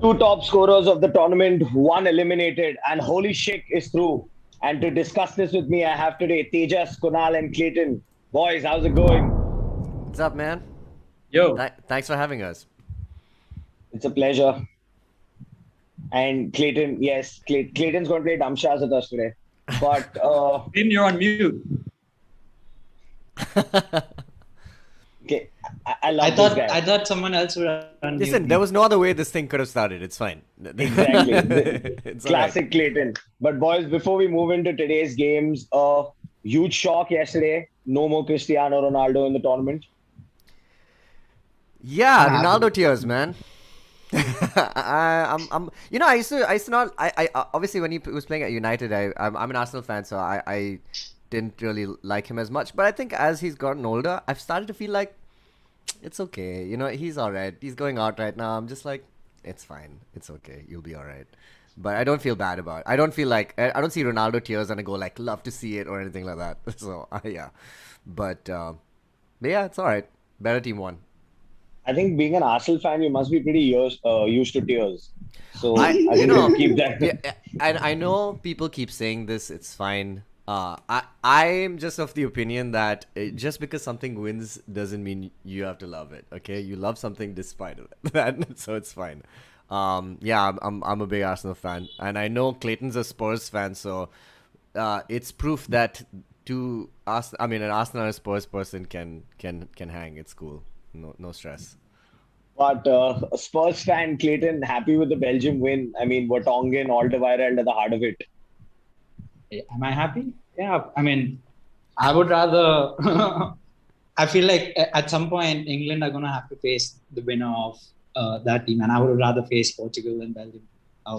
Two top scorers of the tournament, one eliminated, and Holy Shik is through. And to discuss this with me, I have today Tejas, Kunal, and Clayton. Boys, how's it going? What's up, man? Yo, Thanks for having us. It's a pleasure. And Clayton, yes, Clayton's going to play Damshas with us today. But Aiden, you're on mute. okay, I love this guy. I thought someone else would unmute Listen, me. there was no other way this thing could have started. It's fine. Exactly. It's Classic Clayton. But boys, before we move into today's games, huge shock yesterday. No more Cristiano Ronaldo in the tournament. Yeah, Ronaldo tears, man. I used to not. I obviously when he was playing at United, I'm an Arsenal fan, so I didn't really like him as much. But I think as he's gotten older, I've started to feel like it's okay. You know, he's all right. He's going out right now. I'm just like, it's fine. It's okay. You'll be all right. But I don't feel bad about it. I don't feel like I don't see Ronaldo tears and I go like, love to see it or anything like that. So yeah, but yeah, it's all right. Better team won. I think being an Arsenal fan, you must be pretty used to tears. So I you think know, we'll keep that. yeah, and I know people keep saying this. It's fine. I'm just of the opinion that just because something wins doesn't mean you have to love it. Okay, you love something despite of that, so it's fine. Yeah, I'm a big Arsenal fan, and I know Clayton's a Spurs fan, so it's proof that an Arsenal and a Spurs person can hang. It's cool. No stress. But a Spurs fan, Clayton, happy with the Belgium win. I mean, Vertonghen, Alderweireld at the heart of it. Am I happy? Yeah. I mean, I would rather. I feel like at some point England are going to have to face the winner of that team, and I would rather face Portugal than Belgium.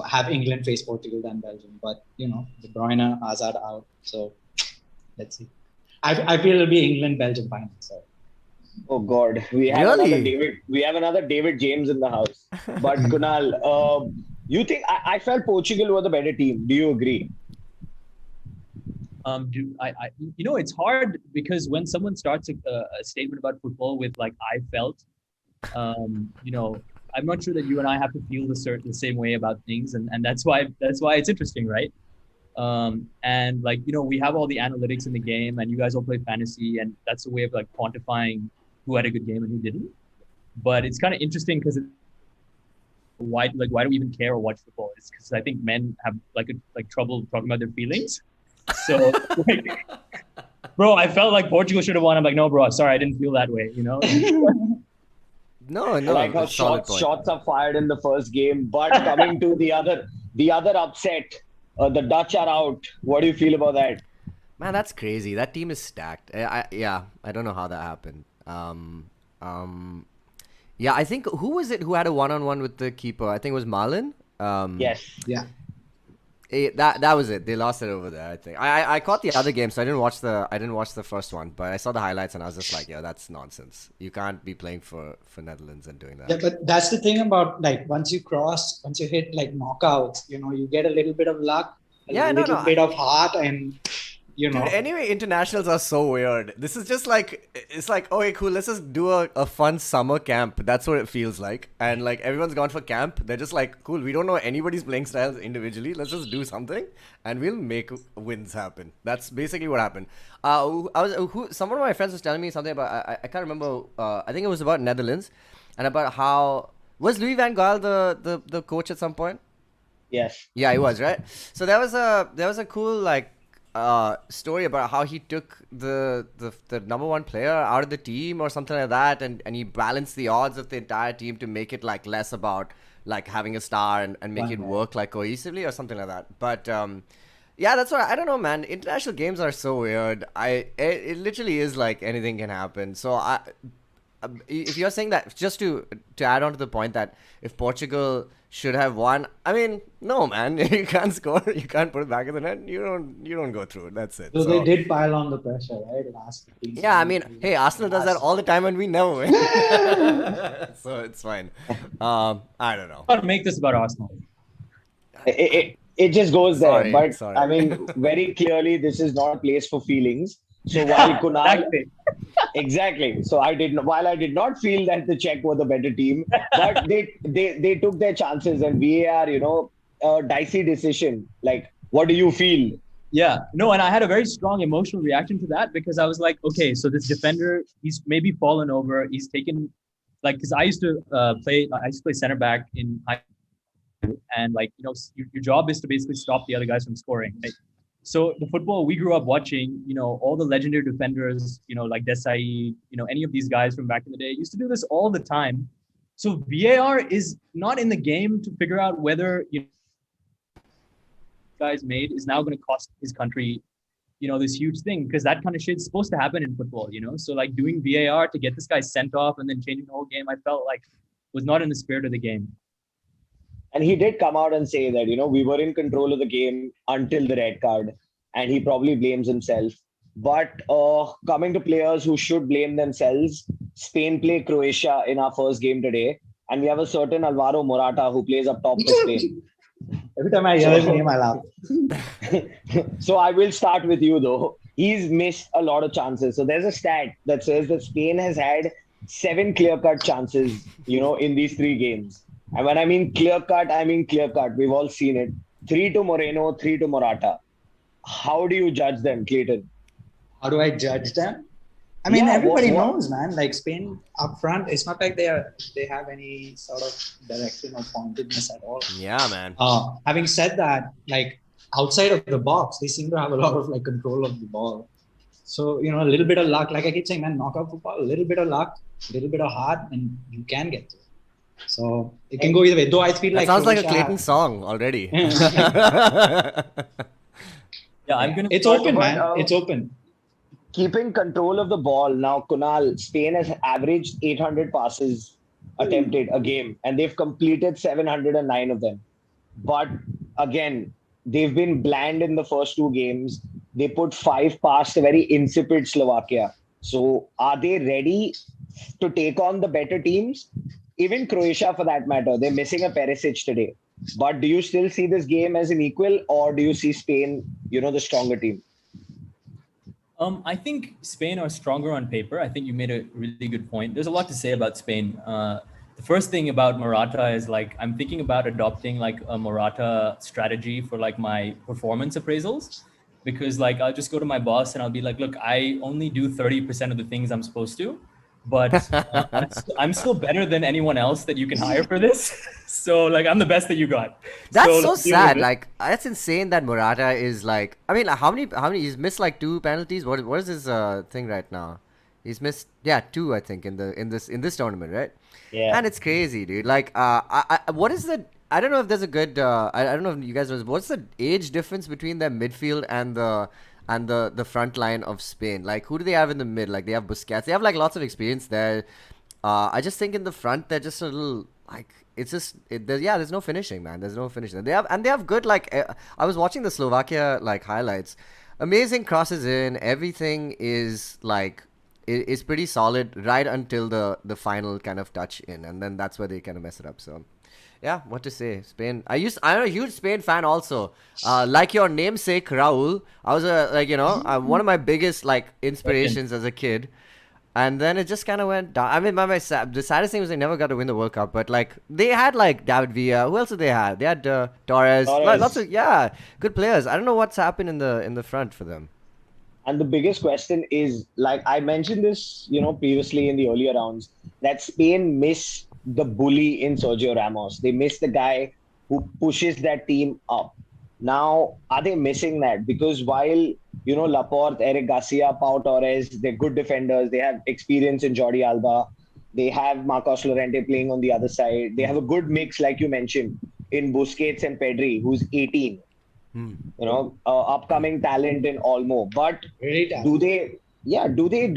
Have England face Portugal than Belgium, but De Bruyne, Hazard out, so let's see. I feel it'll be England Belgium final. So. Oh God, we have another David James in the house. But Kunal, you think I felt Portugal were the better team? Do you agree? It's hard because when someone starts a statement about football with like I felt, I'm not sure that you and I have to feel the same way about things, and that's why it's interesting, right? We have all the analytics in the game, and you guys all play fantasy, and that's a way of like quantifying who had a good game and who didn't. But it's kind of interesting because why do we even care or watch football? It's because I think men have trouble talking about their feelings. So, bro, I felt like Portugal should have won. I'm like, no, bro, sorry, I didn't feel that way. No. Like how shots are fired in the first game, but coming to the other upset, the Dutch are out. What do you feel about that? Man, that's crazy. That team is stacked. I don't know how that happened. Yeah, I think who was it who had a one-on-one with the keeper? I think it was Marlon. Yes. Yeah. That was it. They lost it over there. I think I caught the other game, so I didn't watch the first one, but I saw the highlights and I was just like, yeah, that's nonsense. You can't be playing for Netherlands and doing that. Yeah, but that's the thing about like once you hit like knockouts, you get a little bit of luck, a little bit of heart, and Dude, anyway, internationals are so weird. This is just like, it's like, okay, cool, let's just do a fun summer camp. That's what it feels like. And like everyone's gone for camp. They're just like, cool, we don't know anybody's playing styles individually. Let's just do something and we'll make wins happen. That's basically what happened. Someone of my friends was telling me something about, I can't remember, I think it was about Netherlands and about how, was Louis van Gaal the coach at some point? Yes. Yeah, he was, right? So there was a cool like story about how he took the number one player out of the team or something like that, and he balanced the odds of the entire team to make it like less about like having a star and make it work like cohesively or something like that. But yeah, that's what I don't know, man. International games are so weird. It literally is like anything can happen. So if you're saying that, just to add on to the point that if Portugal should have won, I mean, no, man, you can't score, you can't put it back in the net, you don't go through it. That's it. So they did pile on the pressure, right? Yeah, I mean, hey, Arsenal does that all the time and we never win. So it's fine. I don't know. I'll make this about Arsenal. It just goes there. Sorry. I mean, very clearly, this is not a place for feelings. So while Kunal, Exactly. So while I did not feel that the Czech were the better team, but they took their chances, and VAR, a dicey decision. Like, what do you feel? Yeah, no, and I had a very strong emotional reaction to that because I was like, okay, so this defender, he's maybe fallen over. He's taken, like, because I used to play center back in high school, and like, your job is to basically stop the other guys from scoring. Right? So the football we grew up watching, all the legendary defenders, like Desai, any of these guys from back in the day used to do this all the time. So VAR is not in the game to figure out whether guys made is now going to cost his country, this huge thing, because that kind of shit's supposed to happen in football, So like doing VAR to get this guy sent off and then changing the whole game, I felt like was not in the spirit of the game. And he did come out and say that, we were in control of the game until the red card, and he probably blames himself. But coming to players who should blame themselves, Spain play Croatia in our first game today, and we have a certain Alvaro Morata who plays up top for Spain. Every time I hear his name, I laugh. So I will start with you, though. He's missed a lot of chances. So there's a stat that says that Spain has had 7 clear-cut chances, in these 3 games. And when I mean clear-cut, I mean clear-cut. We've all seen it. 3 to Moreno, 3 to Morata. How do you judge them, Clayton? How do I judge them? I mean, everybody knows, man. Like Spain up front, it's not like they have any sort of direction or pointedness at all. Yeah, man. Having said that, like outside of the box, they seem to have a lot of like control of the ball. So a little bit of luck, like I keep saying, man, knockout football, a little bit of luck, a little bit of heart, and you can get through. So it can go either way. Though I feel that sounds like a Clayton song already. Yeah, I'm gonna. It's open, man. It's open. Keeping control of the ball now, Kunal, Spain has averaged 800 passes attempted a game, and they've completed 709 of them. But again, they've been bland in the first 2 games. They put 5 past a very insipid Slovakia. So are they ready to take on the better teams? Even Croatia, for that matter, they're missing a Perisic today. But do you still see this game as an equal, or do you see Spain, the stronger team? I think Spain are stronger on paper. I think you made a really good point. There's a lot to say about Spain. The first thing about Morata is like, I'm thinking about adopting like a Morata strategy for like my performance appraisals, because like, I'll just go to my boss and I'll be like, look, I only do 30% of the things I'm supposed to, but I'm still better than anyone else that you can hire for this. So like, I'm the best that you got. That's so sad. Like, that's insane that Morata is like, I mean, like, how many, he's missed like 2 penalties. What is his thing right now? He's missed, 2, I think, in this tournament, right? Yeah. And it's crazy, dude. Like, what is the, I don't know if there's a good, I don't know if you guys know, what's the age difference between their midfield and the front line of Spain? Like, who do they have in the mid? Like, they have Busquets. They have like lots of experience there. I just think in the front they're just a little like, it's just there's no finishing, man. There's no finishing. They have good, like, I was watching the Slovakia like highlights. Amazing crosses in. Everything is like it's pretty solid right until the final kind of touch in, and then that's where they kind of mess it up. So yeah, what to say? Spain. I'm a huge Spain fan also. Like your namesake Raul, I was one of my biggest like inspirations as a kid. And then it just kind of went down. I mean, the saddest thing was they never got to win the World Cup. But like, they had like David Villa. Who else did they have? They had Torres. Lots of good players. I don't know what's happened in the front for them. And the biggest question is, like I mentioned this, previously in the earlier rounds, that Spain miss the bully in Sergio Ramos. They miss the guy who pushes that team up. Now, are they missing that? Because while, Laporte, Eric Garcia, Pau Torres, they're good defenders. They have experience in Jordi Alba. They have Marcos Llorente playing on the other side. They have a good mix, like you mentioned, in Busquets and Pedri, who's 18. Upcoming talent in Olmo. But do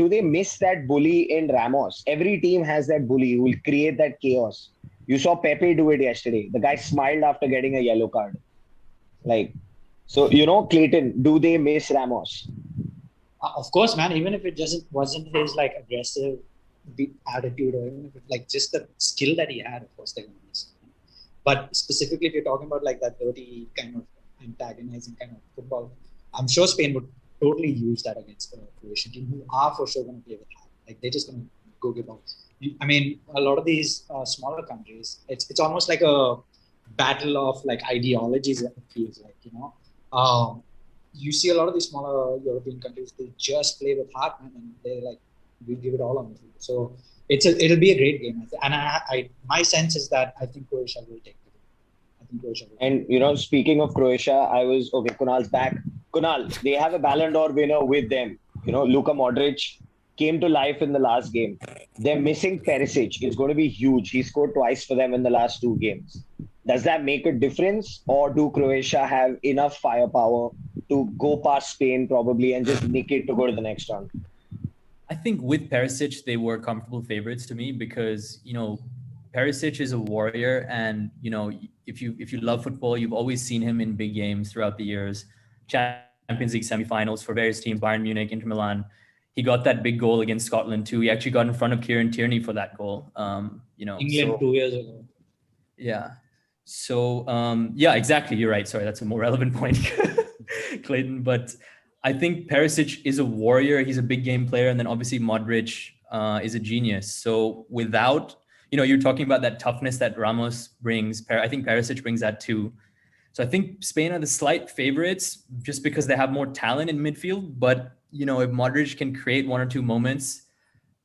they miss that bully in Ramos? Every team has that bully who will create that chaos. You saw Pepe do it yesterday. The guy smiled after getting a yellow card. So, Clayton, do they miss Ramos? Of course, man. Even if it wasn't his like aggressive attitude, or even if it, like just the skill that he had, of course they're going to miss him. But specifically, if you're talking about like that dirty kind of antagonizing kind of football, I'm sure Spain would totally use that against the Croatian team, who are for sure going to play with heart. Like they're just gonna go give up. I mean, a lot of these smaller countries, it's almost like a battle of like ideologies. It feels like, you know. You see a lot of these smaller European countries, they just play with heart, man, and they like we give it all on the field. So it'll be a great game, and my sense is that I think Croatia will take the game. I think Croatia will. And you know, speaking of Croatia, Kunal's back. Kunal, they have a Ballon d'Or winner with them. You know, Luka Modric came to life in the last game. They're missing Perisic. It's going to be huge. He scored twice for them in the last 2 games. Does that make a difference, or do Croatia have enough firepower to go past Spain probably and just nick it to go to the next round? I think with Perisic, they were comfortable favorites to me because, you know, Perisic is a warrior, and you know, if you love football, you've always seen him in big games throughout the years, Champions League semifinals for various teams, Bayern Munich, Inter Milan. He got that big goal against Scotland too. He actually got in front of Kieran Tierney for that goal. You know, England 2 years ago. Yeah. So yeah, exactly. You're right. Sorry, that's a more relevant point, Clayton. But I think Perisic is a warrior. He's a big game player, and then obviously Modric is a genius. So without, you know, you're talking about that toughness that Ramos brings. I think Perisic brings that too. So I think Spain are the slight favorites just because they have more talent in midfield. But, you know, if Modric can create 1 or 2 moments,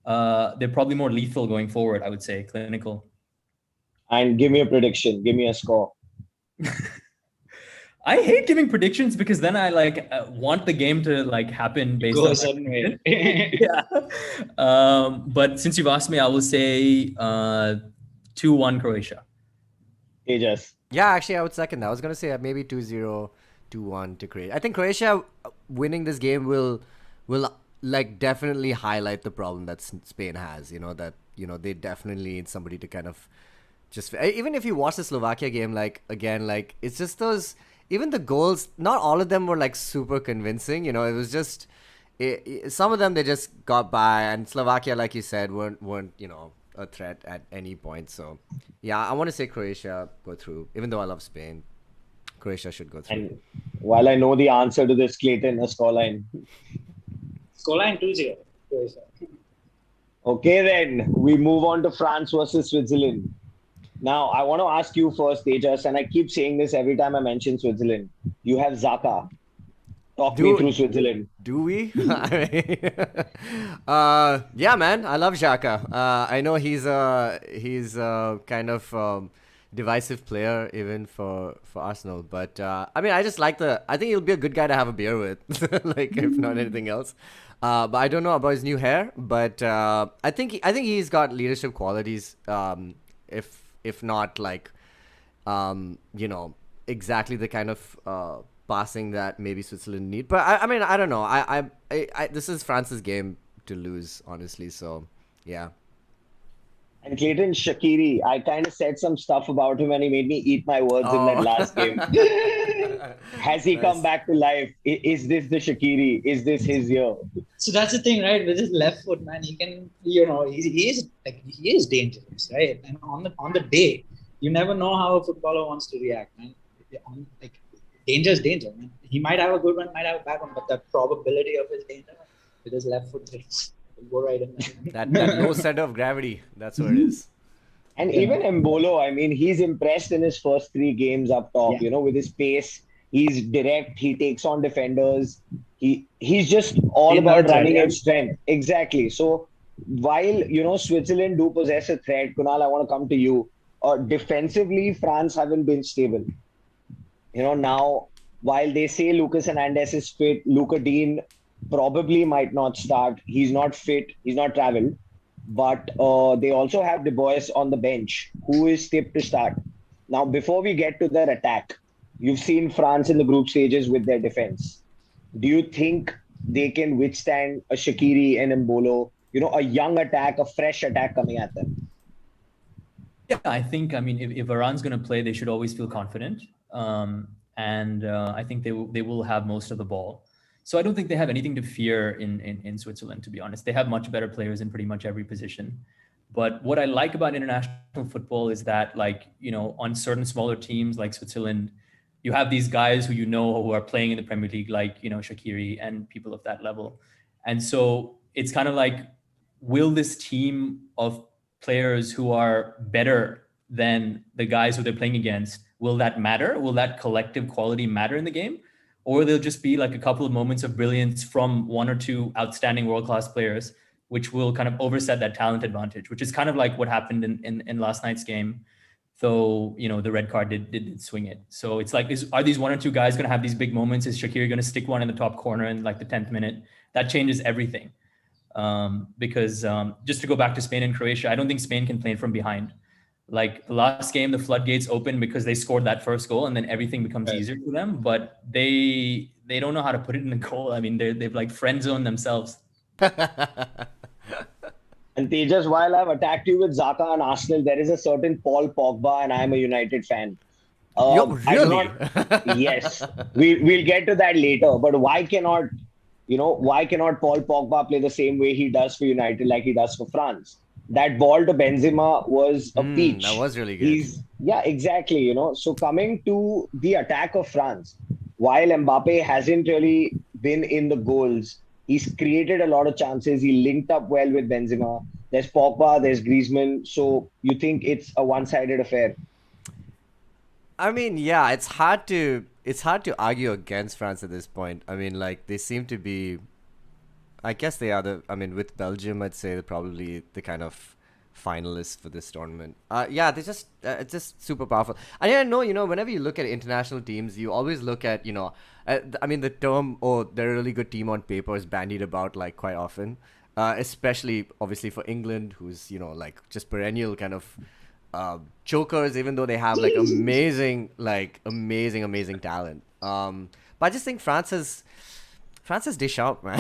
they're probably more lethal going forward, I would say, clinical. And give me a prediction. Give me a score. I hate giving predictions because then I want the game to like happen based on a certain way. Yeah. But since you've asked me, I will say 2-1 Croatia. Tejas. Yeah, actually, I would second that. I was going to say maybe 2-0, 2-1 to Croatia. I think Croatia winning this game will like definitely highlight the problem that Spain has. You know, that, you know, they definitely need somebody to kind of just, even if you watch the Slovakia game, like, again, like, it's just those, even the goals, not all of them were like super convincing. You know, it was just, some of them they just got by, and Slovakia, like you said, weren't, you know, a threat at any point. So yeah, I want to say Croatia go through, even though I love Spain. Croatia should go through. And while I know the answer to this, Clayton, a scoreline. Scoreline 2-0 Croatia. Okay, then we move on to France versus Switzerland. Now, I want to ask you first, Tejas, and I keep saying this every time I mention Switzerland. You have Xhaka. Talk me through Switzerland. Do we? Yeah, man. I love Xhaka. I know he's a kind of divisive player even for Arsenal, but I mean, I just like I think he'll be a good guy to have a beer with, like, if not anything else. But I don't know about his new hair, but I think he's got leadership qualities. If not like, you know, exactly the kind of passing that maybe Switzerland need. But I mean, I don't know. I this is France's game to lose, honestly. So yeah. And Clayton, Shaqiri, I kind of said some stuff about him and he made me eat my words in that last game. Has he come back to life? Is this the Shaqiri? Is this his year? So that's the thing, right? With his left foot, man, he can, you know, he is dangerous, right? And on the day, you never know how a footballer wants to react, man. Like, danger is danger, man. He might have a good one, might have a bad one, but the probability of his danger with his left foot, go right in there. that low center of gravity, that's what it is. And even Embolo, I mean, he's impressed in his first 3 games up top, you know, with his pace. He's direct, he takes on defenders. He's just all about running at strength. Exactly. So while, you know, Switzerland do possess a threat, Kunal, I want to come to you. Defensively, France haven't been stable. You know, now, while they say Lucas Hernandez is fit, Luca Dean probably might not start. He's not fit. He's not traveled. But they also have De Bois on the bench, who is tipped to start. Now, before we get to their attack, you've seen France in the group stages with their defense. Do you think they can withstand a Shaqiri and Embolo, you know, a young attack, a fresh attack coming at them? Yeah, I think, I mean, if Varane's going to play, they should always feel confident. And I think they will have most of the ball. So I don't think they have anything to fear in Switzerland, to be honest. They have much better players in pretty much every position. But what I like about international football is that, like, you know, on certain smaller teams like Switzerland, you have these guys who, you know, who are playing in the Premier League, like, you know, Shaqiri and people of that level. And so it's kind of like will this team of players who are better than the guys who they're playing against, will that matter? Will that collective quality matter in the game? Or they'll just be like a couple of moments of brilliance from one or two outstanding world-class players, which will kind of overset that talent advantage, which is kind of like what happened in last night's game. Though, the red card did swing it. So it's like, are these one or two guys going to have these big moments? Is Shaqiri going to stick one in the top corner in like the 10th minute? That changes everything. Because just to go back to Spain and Croatia, I don't think Spain can play from behind. Like the last game, the floodgates opened because they scored that first goal, and then everything becomes easier for them. But they don't know how to put it in the goal. I mean, they've like friend zoned themselves. And Tejas, while I've attacked you with Xhaka and Arsenal, there is a certain Paul Pogba, and I am a United fan. Really? Yes, we'll get to that later. But why cannot Paul Pogba play the same way he does for United, like he does for France? That ball to Benzema was a peach. That was really good. Yeah, exactly. So coming to the attack of France, while Mbappe hasn't really been in the goals, he's created a lot of chances. He linked up well with Benzema. There's Pogba, there's Griezmann. So you think it's a one-sided affair? I mean, yeah, it's hard to argue against France at this point. I mean, like, they seem to be, I guess they are with Belgium, I'd say they're probably the kind of finalists for this tournament. Yeah, they're just, it's just super powerful. And I know, whenever you look at international teams, you always look at, the term, they're a really good team on paper is bandied about, like, quite often. Especially, obviously, for England, who's, like, just perennial kind of chokers, even though they have, like, amazing talent. But I just think France is Deschamps, man.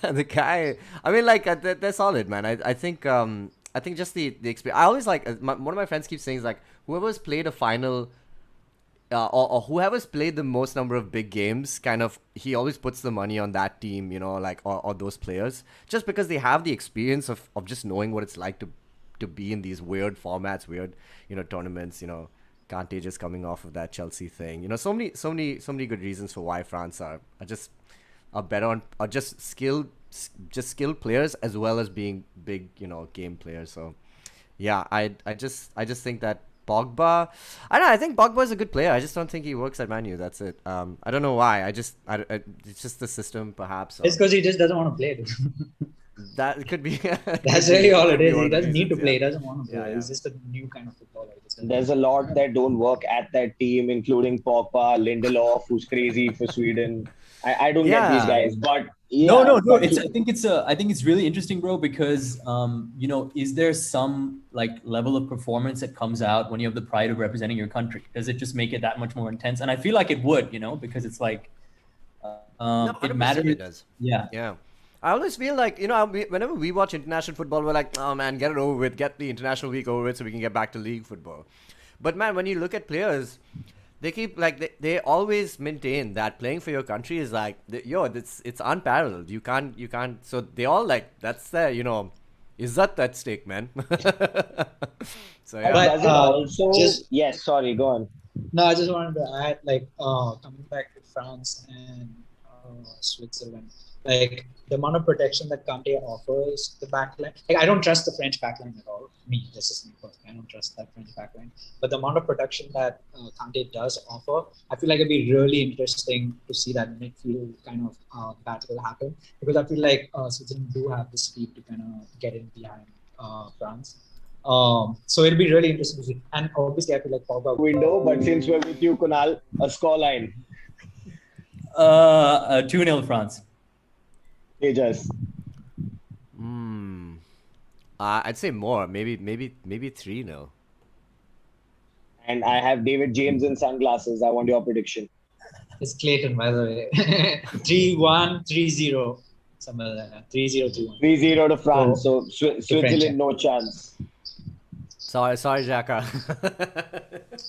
The guy, I mean, like, they're solid, man. I think just the experience. I always like, one of my friends keeps saying, like, whoever's played a final, or whoever's played the most number of big games, kind of, he always puts the money on that team, like, or those players, just because they have the experience of just knowing what it's like to be in these weird formats, weird, tournaments, Kante just coming off of that Chelsea thing. So many good reasons for why France are better on, are just skilled players as well as being big, game players. So yeah, I just think that Pogba, I think Pogba is a good player. I just don't think he works at Man U. That's it. I don't know why. It's just the system, perhaps. It's because he just doesn't want to play. That could be. That's really all it is. He doesn't need to play. He doesn't want to play. It's just a new kind of footballer. There's a lot that don't work at that team, including Pogba, Lindelof, who's crazy for Sweden. I don't get these guys, but yeah, no. I think it's really interesting, bro, because is there some like level of performance that comes out when you have the pride of representing your country? Does it just make it that much more intense? And I feel like it would, because it's like it matters. It does. Yeah. I always feel like, whenever we watch international football, we're like, oh man, get it over with, get the international week over with so we can get back to league football. But man, when you look at players, they keep like, they always maintain that playing for your country is like, it's unparalleled. You can't, so they all like, that's their, izzat at stake, man. So yeah. But also, yes, sorry, go on. No, I just wanted to add, like, coming back to France and Switzerland, like the amount of protection that Kante offers the backline. Like, I don't trust the French backline at all. This is me personally. I don't trust that French backline. But the amount of protection that Kante does offer, I feel like it'd be really interesting to see that midfield kind of battle happen, because I feel like Switzerland do have the speed to kind of get in behind France. So it'll be really interesting to see. And obviously, I feel like Pogba window. But since we're with you, Kunal, a scoreline. 2-0 France. Tejas. I'd say more. Maybe 3-0. And I have David James in sunglasses. I want your prediction. It's Clayton, by the way. 3-1, 3-0. Somewhere like that. 3-0, 3-1. 3-0 to France. So Switzerland, no chance. Sorry, Xhaka.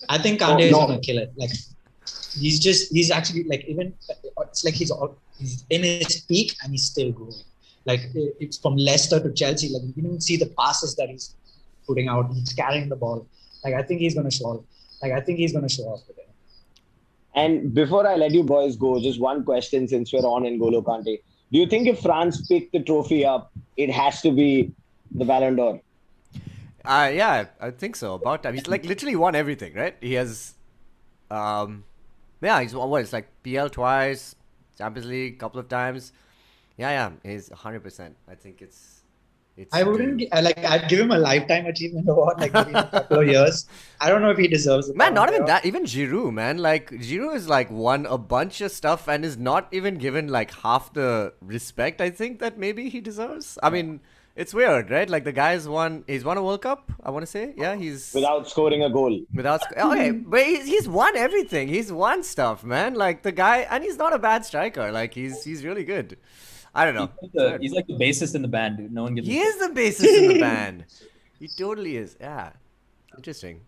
I think Kante is going to kill it. Like, he's actually, like, even, it's like he's in his peak and he's still growing. Like, it's from Leicester to Chelsea. Like, you can even see the passes that he's putting out. He's carrying the ball. Like, I think he's going to show up. Today. And before I let you boys go, just one question since we're on N'Golo Kante. Do you think if France picked the trophy up, it has to be the Ballon d'Or? Yeah, I think so. About time. He's like literally won everything, right? He has, yeah, he's won what? It's like PL twice, Champions League a couple of times. Yeah, he's 100%. I think it's. I wouldn't I'd give him a lifetime achievement award, like maybe in a couple of years. I don't know if he deserves it. Man, not even that. Even Giroud, man. Like Giroud is like won a bunch of stuff and is not even given like half the respect I think that maybe he deserves. I mean, it's weird, right? Like the guy's won. He's won a World Cup. I want to say, yeah, he's Without scoring a goal. okay, but he's won everything. He's won stuff, man. Like the guy, and he's not a bad striker. Like he's really good. I don't know. He's like the bassist in the band, dude. No one gives. He is the bassist in the band. He totally is. Yeah, interesting.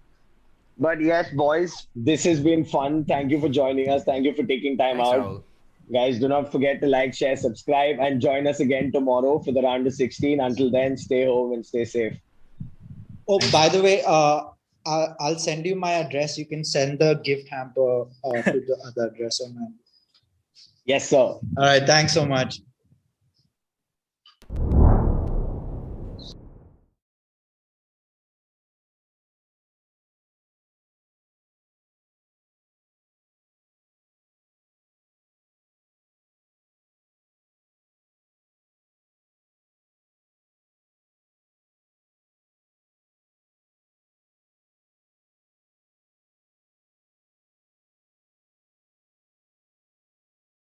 But yes, boys, this has been fun. Thank you for joining us. Thank you for taking time Thanks, out. Rahul. Guys, do not forget to like, share, subscribe, and join us again tomorrow for the round of 16. Until then, stay home and stay safe. Oh, by the way, I'll send you my address. You can send the gift hamper to the other address on mine. Yes, sir. All right. Thanks so much.